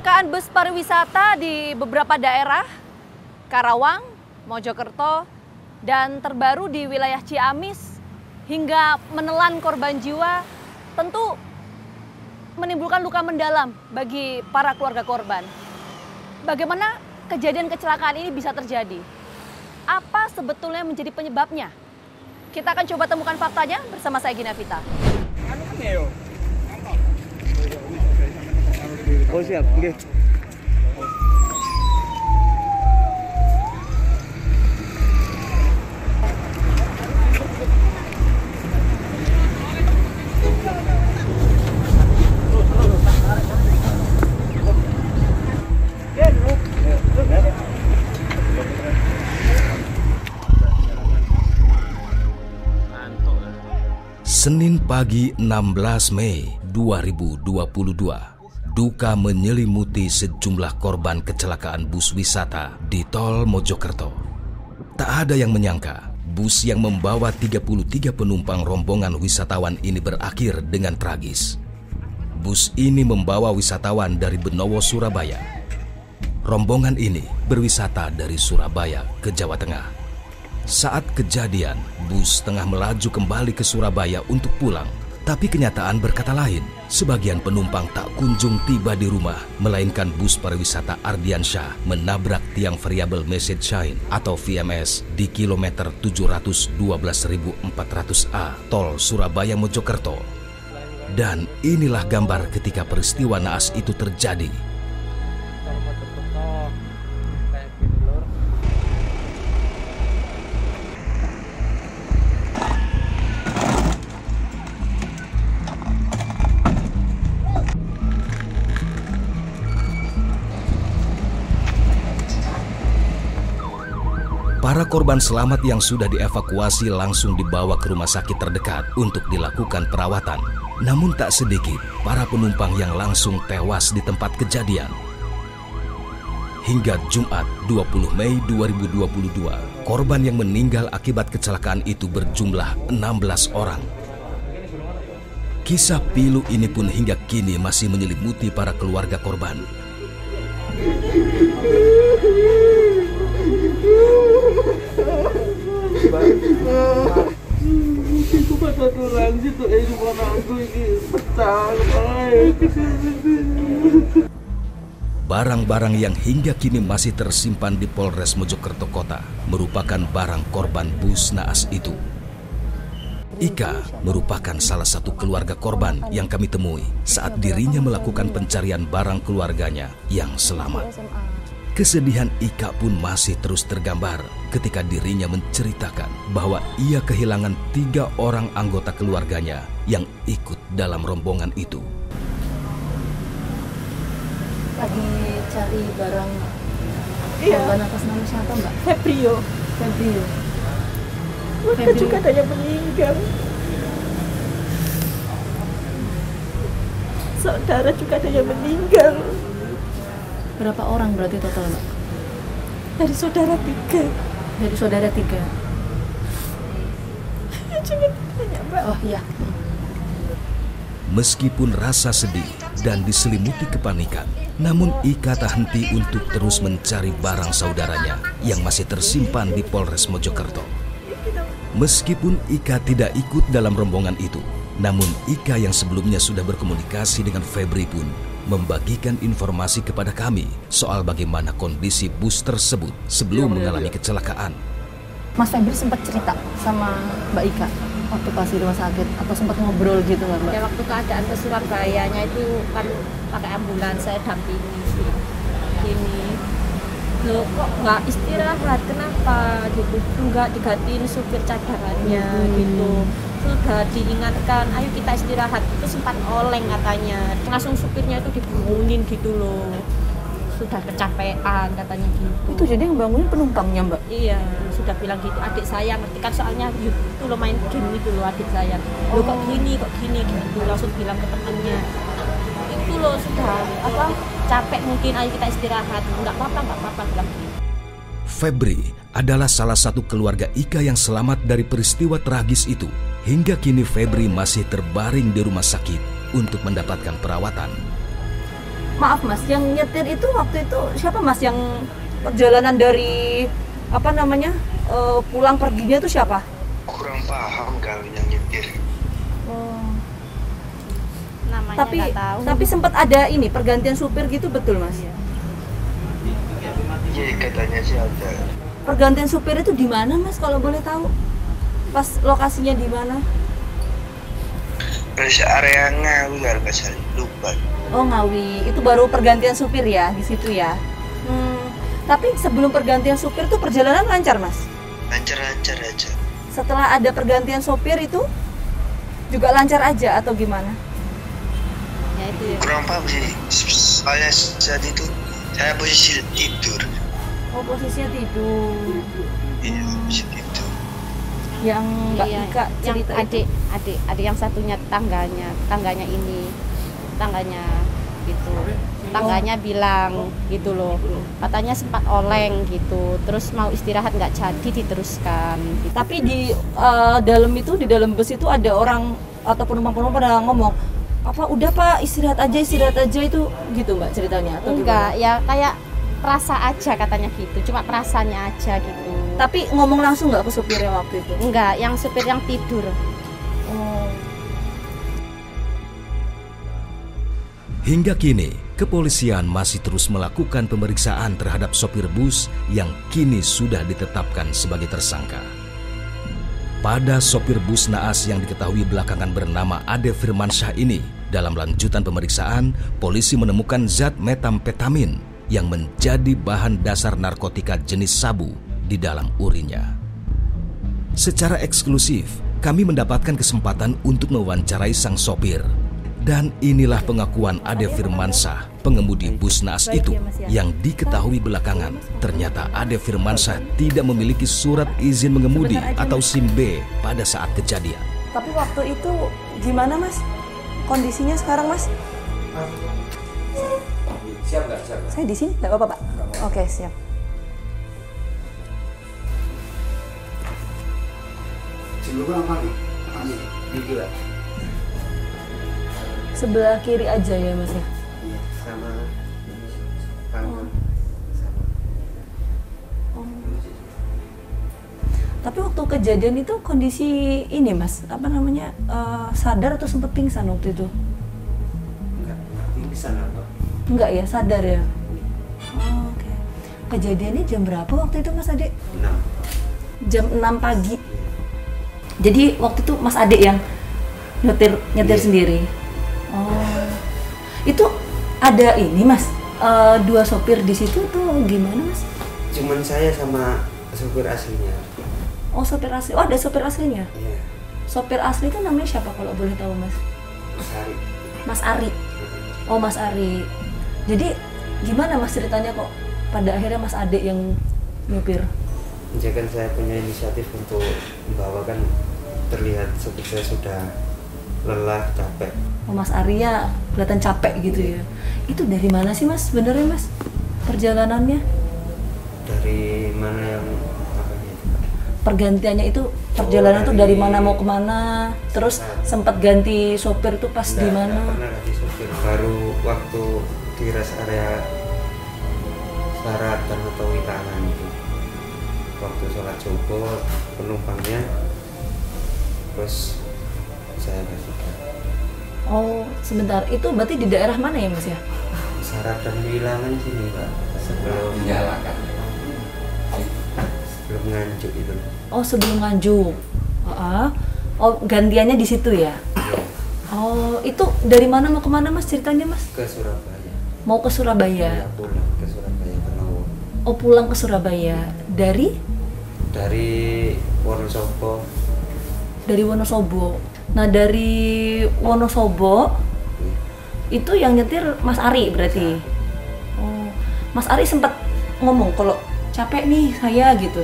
Kecelakaan bus pariwisata di beberapa daerah, Karawang, Mojokerto, dan terbaru di wilayah Ciamis hingga menelan korban jiwa tentu menimbulkan luka mendalam bagi para keluarga korban. Bagaimana kejadian kecelakaan ini bisa terjadi? Apa sebetulnya menjadi penyebabnya? Kita akan coba temukan faktanya bersama saya Gina Vita. Oh siap, oke. Senin pagi 16 Mei 2022. Duka menyelimuti sejumlah korban kecelakaan bus wisata di Tol Mojokerto. Tak ada yang menyangka bus yang membawa 33 penumpang rombongan wisatawan ini berakhir dengan tragis. Bus ini membawa wisatawan dari Benowo, Surabaya. Rombongan ini berwisata dari Surabaya ke Jawa Tengah. Saat kejadian, bus tengah melaju kembali ke Surabaya untuk pulang. Tapi kenyataan berkata lain, sebagian penumpang tak kunjung tiba di rumah, melainkan bus pariwisata Ardiansyah menabrak tiang variabel message sign atau VMS di kilometer 712.400A Tol Surabaya Mojokerto. Dan inilah gambar ketika peristiwa naas itu terjadi. Para korban selamat yang sudah dievakuasi langsung dibawa ke rumah sakit terdekat untuk dilakukan perawatan. Namun tak sedikit para penumpang yang langsung tewas di tempat kejadian. Hingga Jumat 20 Mei 2022, korban yang meninggal akibat kecelakaan itu berjumlah 16 orang. Kisah pilu ini pun hingga kini masih menyelimuti para keluarga korban. Barang-barang yang hingga kini masih tersimpan di Polres Mojokerto Kota merupakan barang korban bus naas itu. Ika merupakan salah satu keluarga korban yang kami temui saat dirinya melakukan pencarian barang keluarganya yang selamat. Kesedihan Ika pun masih terus tergambar ketika dirinya menceritakan bahwa ia kehilangan 3 orang anggota keluarganya yang ikut dalam rombongan itu. Lagi cari barang korban atas nama siapa, Mbak? Febrio. Febrio juga ada yang meninggal. Saudara juga ada yang meninggal. Berapa orang berarti total, Mbak? Dari saudara 3. Dari saudara 3. Jangan tanya, Mbak. Oh iya. Meskipun rasa sedih dan diselimuti kepanikan, namun Ika tak henti untuk terus mencari barang saudaranya yang masih tersimpan di Polres Mojokerto. Meskipun Ika tidak ikut dalam rombongan itu, namun Ika yang sebelumnya sudah berkomunikasi dengan Febri pun membagikan informasi kepada kami soal bagaimana kondisi bus tersebut sebelum mengalami kecelakaan. Mas Febri sempat cerita sama Mbak Ika waktu pas di rumah sakit atau sempat ngobrol gitu nggak, Mbak? Ya waktu keadaan ke Surabayanya itu kan pakai ambulans, saya dampingi gini. Loh kok nggak istirahat, kenapa gitu? Nggak digantiin supir cadangannya gitu. Sudah diingatkan, ayo kita istirahat, itu sempat oleng katanya. Langsung supirnya itu dibangunin gitu loh. Sudah kecapean katanya gitu. Itu jadi yang bangunin penumpangnya, Mbak? Iya, sudah bilang gitu. Adik saya ngerti kan soalnya itu lo main game gitu loh adik saya. Lo kok gini gitu. Langsung bilang ke temannya. Itu loh sudah capek mungkin, ayo kita istirahat. Enggak apa-apa bilang gitu. Febri adalah salah satu keluarga Ika yang selamat dari peristiwa tragis itu. Hingga kini Febri masih terbaring di rumah sakit untuk mendapatkan perawatan. Maaf Mas, yang nyetir itu waktu itu siapa Mas, yang perjalanan dari apa namanya pulang perginya itu siapa? Kurang paham kali yang nyetir. Oh. Namanya Tapi nggak tahu. sempat ada ini pergantian supir gitu, betul Mas? Iya katanya sih ada. Pergantian supir itu di mana Mas kalau boleh tahu? Pas lokasinya di mana? Terus area Ngawi kalau nggak salah, lupa. Oh Ngawi, itu baru pergantian supir ya di situ ya. Tapi sebelum pergantian supir tuh perjalanan lancar Mas? Lancar-lancar aja. Setelah ada pergantian supir itu juga lancar aja atau gimana? Ya itu ya. Kurang paham sih. Soalnya saat itu saya posisi tidur. Oh posisinya tidur. Iya, posisi tidur. Yang Mbak Iya, Ika yang cerita itu. adik yang satunya tangganya ini, tangganya gitu. Tangganya bilang gitu loh, katanya sempat oleng gitu, terus mau istirahat nggak jadi diteruskan. Gitu. Tapi di dalam bus itu ada orang atau penumpang-penumpang pada ngomong apa udah Pak istirahat aja itu gitu Mbak ceritanya atau Enggak, gimana? ya kayak perasa aja katanya gitu, cuma perasaannya aja gitu. Tapi ngomong langsung nggak ke supirnya waktu itu? Enggak, yang supir yang tidur. Oh. Hingga kini, kepolisian masih terus melakukan pemeriksaan terhadap sopir bus yang kini sudah ditetapkan sebagai tersangka. Pada sopir bus naas yang diketahui belakangan bernama Ade Firmansyah ini, dalam lanjutan pemeriksaan, polisi menemukan zat metamfetamin yang menjadi bahan dasar narkotika jenis sabu di dalam urinnya. Secara eksklusif, kami mendapatkan kesempatan untuk mewawancarai sang sopir. Dan inilah pengakuan Ade Firmansyah, pengemudi bus naas itu, yang diketahui belakangan ternyata Ade Firmansyah tidak memiliki surat izin mengemudi atau SIM B pada saat kejadian. Tapi waktu itu gimana Mas? Kondisinya sekarang Mas? Siap nggak? Siap nggak? Saya di sini nggak apa-apa Pak? Oke siap. Sebelumnya apa nih? Ini gila. Sebelah kiri aja ya Mas ya? Iya, sama kanan sama. Tapi waktu kejadian itu kondisi ini Mas, apa namanya, sadar atau sempat pingsan waktu itu? Enggak, ini sana Pak. Enggak ya, sadar ya? Oh, oke. Kejadiannya jam berapa waktu itu Mas Ade? 6. Jam 6 pagi. Jadi waktu itu Mas Ade yang nyetir Iya. sendiri? Oh. Itu ada ini Mas, 2 sopir di situ tuh gimana Mas? Cuman saya sama supir aslinya. Oh sopir asli, oh ada sopir aslinya? Iya, Sopir asli itu namanya siapa kalau boleh tahu Mas? Sari. Mas Ari. Oh Mas Ari. Jadi gimana Mas ceritanya kok pada akhirnya Mas Ade yang nyupir? Ya kan saya punya inisiatif untuk membawakan, terlihat supir saya sudah lelah, capek. Oh Mas Ari ya kelihatan capek gitu ya. Itu dari mana sih Mas sebenarnya Mas perjalanannya? Dari mana yang apanya itu Pak? Pergantiannya itu perjalanan tuh dari mana mau kemana? Terus sempat ganti sopir tuh pas di Nggak mana? pernah ganti supir. Baru waktu di rest area Saratan atau Wilangan itu. Waktu sholat subuh penumpangnya, terus saya kasihkan. Oh sebentar, itu berarti di daerah mana ya Mas ya? Saratan Wilangan sini Pak, sebelum Menyalakan. sebelum Nganjuk itu. Oh sebelum Nganjuk. Oh gantiannya di situ ya? Iya, Oh itu dari mana mau kemana Mas ceritanya Mas? ke Surabaya. Mau ke Surabaya? Iya, pulang ke Surabaya Penowo. Oh pulang ke Surabaya dari Wonosobo. Wonosobo. Nah dari Wonosobo itu yang nyetir Mas Ari berarti. Oh Mas Ari sempat ngomong kalau capek nih saya gitu.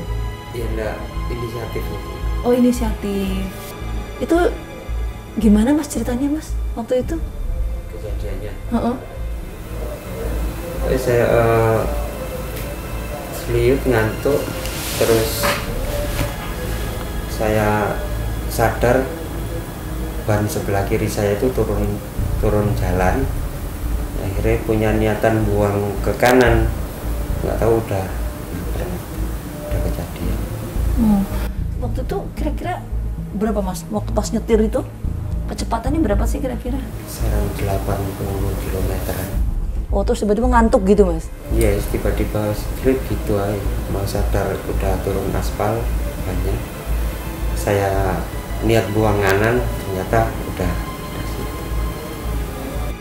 Ya enggak, inisiatif itu. Oh inisiatif. Itu gimana Mas ceritanya Mas waktu itu? Kejadiannya. Heeh. Saya seliut, ngantuk, terus saya sadar ban sebelah kiri saya itu turun jalan, akhirnya punya niatan buang ke kanan, nggak tahu udah kejadian. Waktu itu kira-kira berapa Mas? Waktu pas nyetir itu kecepatannya berapa sih kira-kira? Sekarang 80 km-an. Oh, terus tiba-tiba ngantuk gitu Mas? Iya, tiba-tiba slip gitu aja. Mau sadar udah turun aspal banyak. Saya niat buang kanan, ternyata udah situ.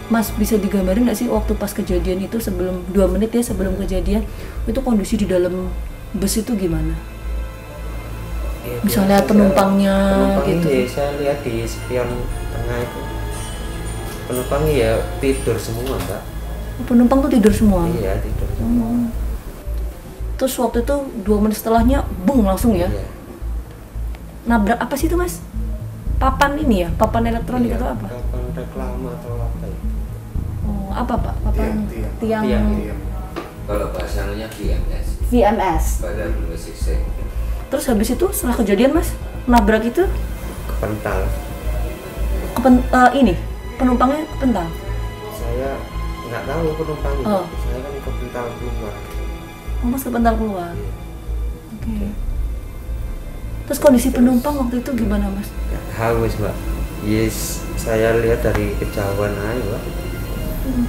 Mas bisa digambarin nggak sih waktu pas kejadian itu sebelum 2 menit ya sebelum kejadian itu kondisi di dalam bus itu gimana? Ya, Misalnya penumpangnya gitu. Ya, saya lihat di spion tengah itu penumpangnya ya tidur semua, Mbak. Penumpang tuh tidur semua? Iya, tidur semua. Terus waktu itu 2 menit setelahnya bung langsung ya? Iya. Nabrak apa sih itu Mas? Papan ini ya? Papan elektronik Iya, atau apa? papan reklame atau apa itu? Oh, apa Pak? Papan tiang. Kalau bahasanya VMS, VMS. Badan Musik Sing. Terus habis itu setelah kejadian Mas nabrak itu Kepental. ini penumpangnya kepental. Saya nggak tahu penumpangnya. Oh. Saya kan kepental keluar. Oh, Mas kepental keluar. Oke. Terus kondisi penumpang waktu itu gimana Mas? Haus, Mbak. Yes, saya lihat dari kejauhan aja, Mbak.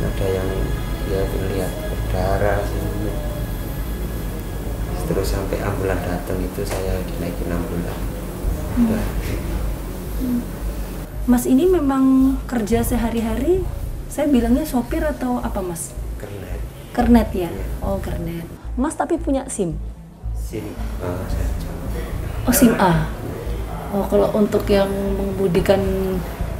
Ada yang ya lihat berdarah sini. Terus sampai ambulan datang itu saya dinaikin ambulan. Udah. Mas ini memang kerja sehari-hari, saya bilangnya sopir atau apa Mas? Kernet. Kernet ya? Iya. Oh kernet. Mas tapi punya SIM? Sini. Saya coba. Oh SIM A? Oh kalau untuk yang mengemudikan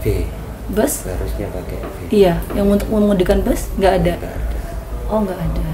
B. bus? Harusnya pakai B. Iya, yang untuk mengemudikan bus nggak ada? Nggak ada. Oh nggak ada.